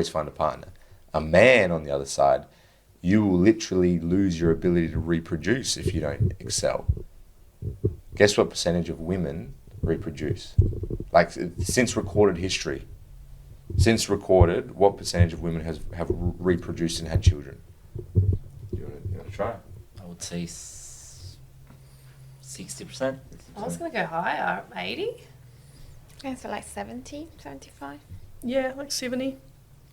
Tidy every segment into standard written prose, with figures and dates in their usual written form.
always find a partner. A man, on the other side, you will literally lose your ability to reproduce if you don't excel. Guess what percentage of women reproduce? Like, since recorded history. Since recorded, what percentage of women have reproduced and had children? You want to try? I would say 60%. I was going to go higher, 80. Yeah, so like 70, 75. Yeah, like 70.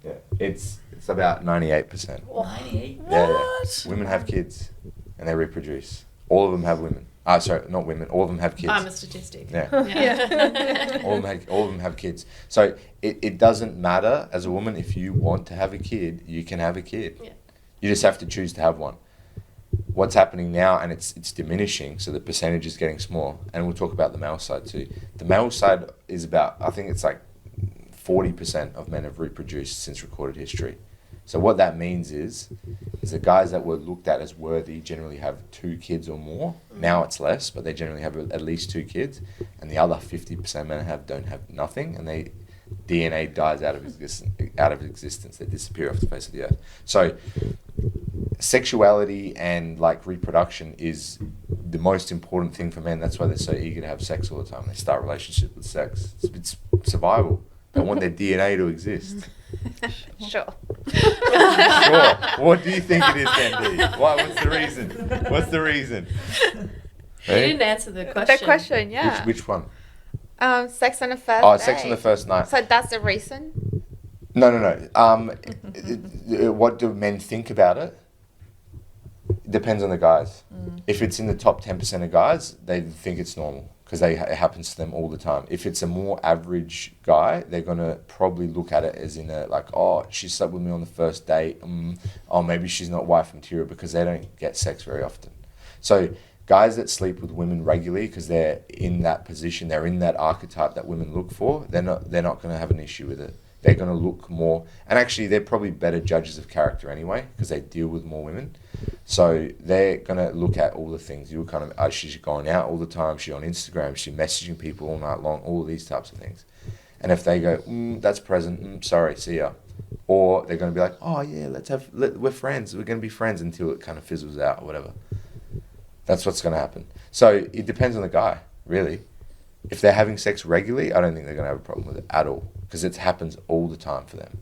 Yeah, it's about 98%. 98? Yeah. Women have kids and they reproduce. All of them have women. Sorry, not women. All of them have kids. I'm a statistic. Yeah. Yeah. all of them have kids. So it doesn't matter as a woman, if you want to have a kid, you can have a kid. Yeah. You just have to choose to have one. What's happening now, and it's diminishing, so the percentage is getting small. And we'll talk about the male side too. The male side is about, I think it's like 40% of men have reproduced since recorded history. So what that means is the guys that were looked at as worthy generally have 2 kids or more. Now it's less, but they generally have at least 2 kids. And the other 50% of men don't have nothing, and they DNA dies out of existence. They disappear off the face of the earth. So sexuality and like reproduction is the most important thing for men. That's why they're so eager to have sex all the time. They start relationships with sex. It's survival. They want their DNA to exist. Sure. Sure. What do you think it is, Candy? What's the reason? What's the reason? You didn't answer the question. The question, yeah. Which one? Sex on the first Oh, day. sex on the first night. So that's the reason? No. What do men think about it? Depends on the guys. If it's in the top 10% of guys, they think it's normal because it happens to them all the time. If it's a more average guy, they're going to probably look at it as in a like, oh, she slept with me on the first date. Oh, maybe she's not wife material, because they don't get sex very often. So guys that sleep with women regularly because they're in that position, they're in that archetype that women look for, they're not going to have an issue with it. They're going to look more, and actually they're probably better judges of character anyway because they deal with more women. So they're going to look at all the things. You're kind of, she's going out all the time, she's on Instagram, she's messaging people all night long, all these types of things. And if they go, that's present, sorry, see ya. Or they're going to be like, oh yeah, we're friends, we're going to be friends until it kind of fizzles out or whatever. That's what's going to happen. So it depends on the guy, really. If they're having sex regularly, I don't think they're going to have a problem with it at all, because it happens all the time for them.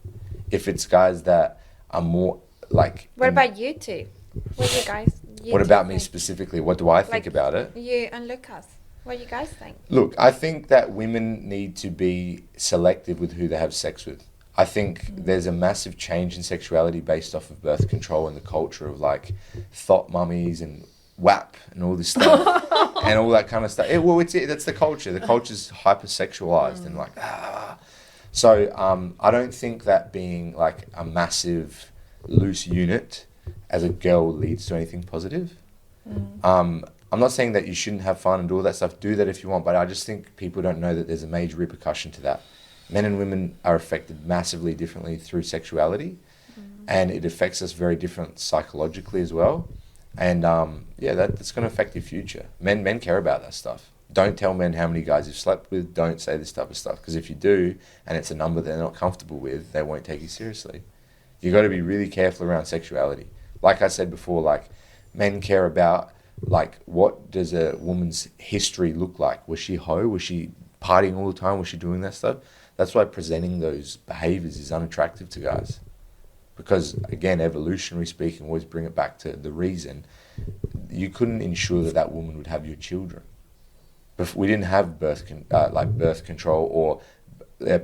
If it's guys that are more like... What about you two? What do you guys... What about me specifically? What do I think about it? You and Lucas. What do you guys think? Look, I think that women need to be selective with who they have sex with. I think there's a massive change in sexuality based off of birth control and the culture of like thought mummies and WAP and all this stuff and all that kind of stuff. That's the culture. The culture's hypersexualized and like, So I don't think that being like a massive loose unit as a girl leads to anything positive. I'm not saying that you shouldn't have fun and do all that stuff. Do that if you want, but I just think people don't know that there's a major repercussion to that. Men and women are affected massively differently through sexuality, and it affects us very different psychologically as well. And that's going to affect your future. Men care about that stuff. Don't tell men how many guys you've slept with. Don't say this type of stuff, because if you do, and it's a number they're not comfortable with, they won't take you seriously. You got to be really careful around sexuality. Like I said before, like men care about like what does a woman's history look like? Was she hoe? Was she partying all the time? Was she doing that stuff? That's why presenting those behaviors is unattractive to guys. Because again, evolutionary speaking, always bring it back to the reason. You couldn't ensure that woman would have your children. We didn't have birth control or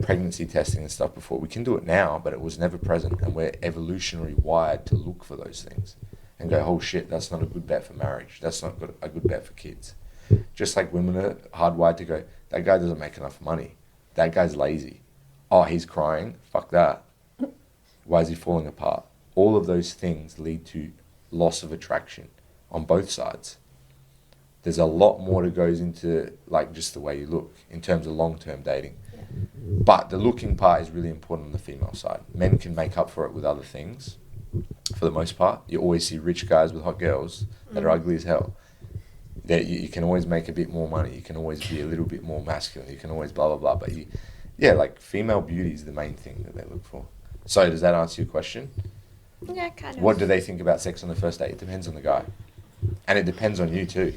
pregnancy testing and stuff before. We can do it now, but it was never present, and we're evolutionary wired to look for those things and go, oh shit, that's not a good bet for marriage. That's not a good bet for kids. Just like women are hardwired to go, that guy doesn't make enough money. That guy's lazy. Oh, he's crying. Fuck that. Why is he falling apart? All of those things lead to loss of attraction on both sides. There's a lot more that goes into like just the way you look in terms of long-term dating. Yeah. But the looking part is really important on the female side. Men can make up for it with other things. For the most part, you always see rich guys with hot girls that are ugly as hell. That you can always make a bit more money. You can always be a little bit more masculine. You can always blah, blah, blah. But like female beauty is the main thing that they look for. So does that answer your question? Yeah, kind of. What do they think about sex on the first date? It depends on the guy. And it depends on you too.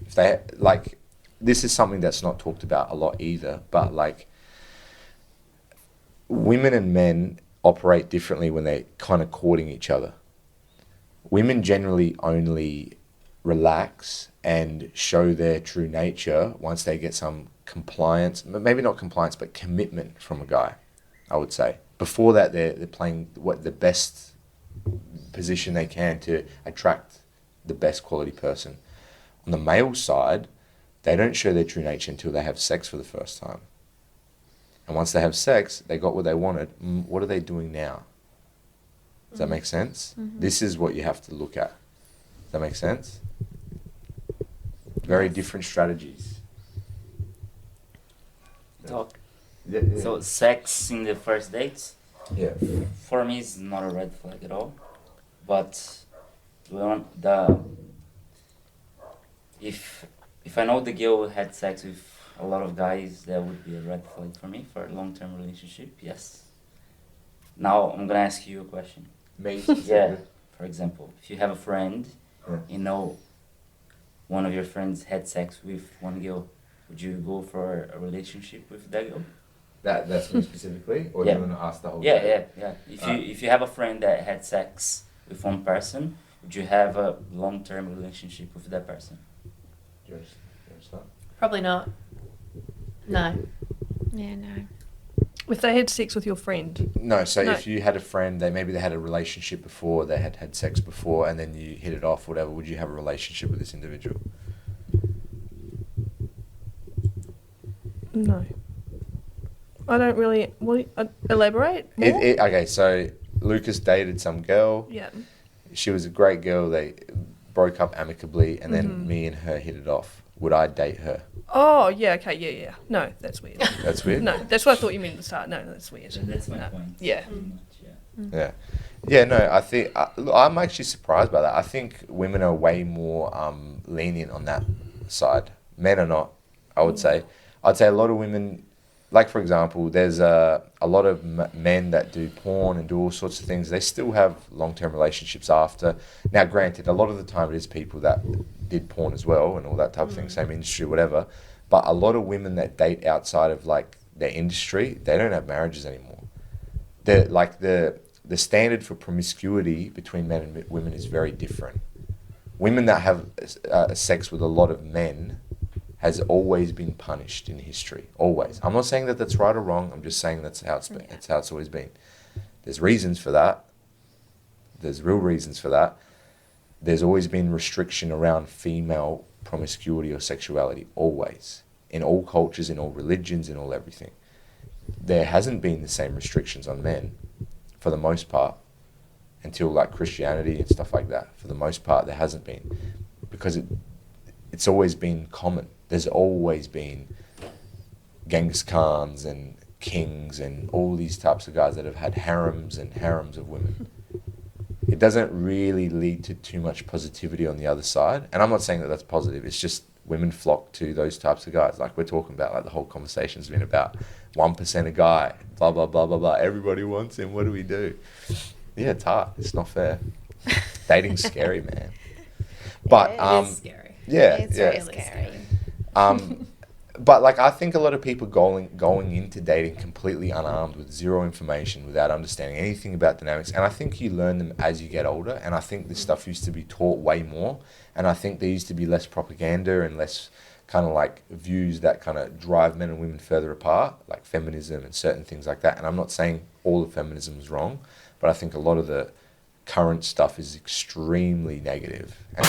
If they, like, this is something that's not talked about a lot either, but like, women and men operate differently when they're kind of courting each other. Women generally only relax and show their true nature once they get some compliance, maybe not compliance, but commitment from a guy, I would say. Before that, they're playing the best position they can to attract the best quality person. On the male side, they don't show their true nature until they have sex for the first time. And once they have sex, they got what they wanted. What are they doing now? Does that make sense? Mm-hmm. This is what you have to look at. Does that make sense? Very different strategies. Talk. Yeah. So sex in the first dates, Yeah. for me, is not a red flag at all. But if I know the girl had sex with a lot of guys, that would be a red flag for me for a long-term relationship. Yes. Now I'm gonna ask you a question. Me? Yeah. For example, if you have a friend, Yeah. you know, one of your friends had sex with one girl, would you go for a relationship with that girl? That's me specifically? Or Yeah. do you want to ask the whole Yeah. If you have a friend that had sex with one person, would you have a long-term relationship with that person? Do you understand? Probably not. No. Yeah, no. If they had sex with your friend. No, so No. if you had a friend, maybe they had a relationship before, they had had sex before, and then you hit it off, whatever, would you have a relationship with this individual? No. I don't really. Elaborate more? Okay, so Lucas dated some girl. Yeah. She was a great girl. They broke up amicably, and then me and her hit it off. Would I date her? Oh, yeah, okay, yeah. No, that's weird. That's weird? No, that's what I thought you meant at the start. No, that's weird. That's my No. point. Yeah. Pretty much, yeah. Yeah. Yeah, no, I think, I'm actually surprised by that. I think women are way more lenient on that side. Men are not, I would say. I'd say a lot of women, like for example, there's a lot of men that do porn and do all sorts of things. They still have long-term relationships after. Now, granted, a lot of the time it is people that did porn as well and all that type of thing, same industry, whatever. But a lot of women that date outside of like their industry, they don't have marriages anymore. The standard for promiscuity between men and women is very different. Women that have sex with a lot of men has always been punished in history. Always. I'm not saying that that's right or wrong. I'm just saying that's how it's been. That's how it's always been. There's reasons for that. There's real reasons for that. There's always been restriction around female promiscuity or sexuality. Always. In all cultures, in all religions, in all everything. There hasn't been the same restrictions on men, for the most part, until like Christianity and stuff like that. For the most part, there hasn't been. Because it's always been common. There's always been Genghis Khans and kings and all these types of guys that have had harems and harems of women. It doesn't really lead to too much positivity on the other side. And I'm not saying that that's positive. It's just women flock to those types of guys. Like we're talking about, like the whole conversation's been about 1% a guy, blah, blah, blah, blah, blah. Everybody wants him. What do we do? Yeah, it's hard. It's not fair. Dating's scary, man. But It is scary. yeah, It's yeah. really scary. But like I think a lot of people going into dating completely unarmed with zero information, without understanding anything about dynamics, and I think you learn them as you get older, and I think this stuff used to be taught way more, and I think there used to be less propaganda and less kind of like views that kind of drive men and women further apart, like feminism and certain things like that. And I'm not saying all of feminism is wrong, but I think a lot of the current stuff is extremely negative. And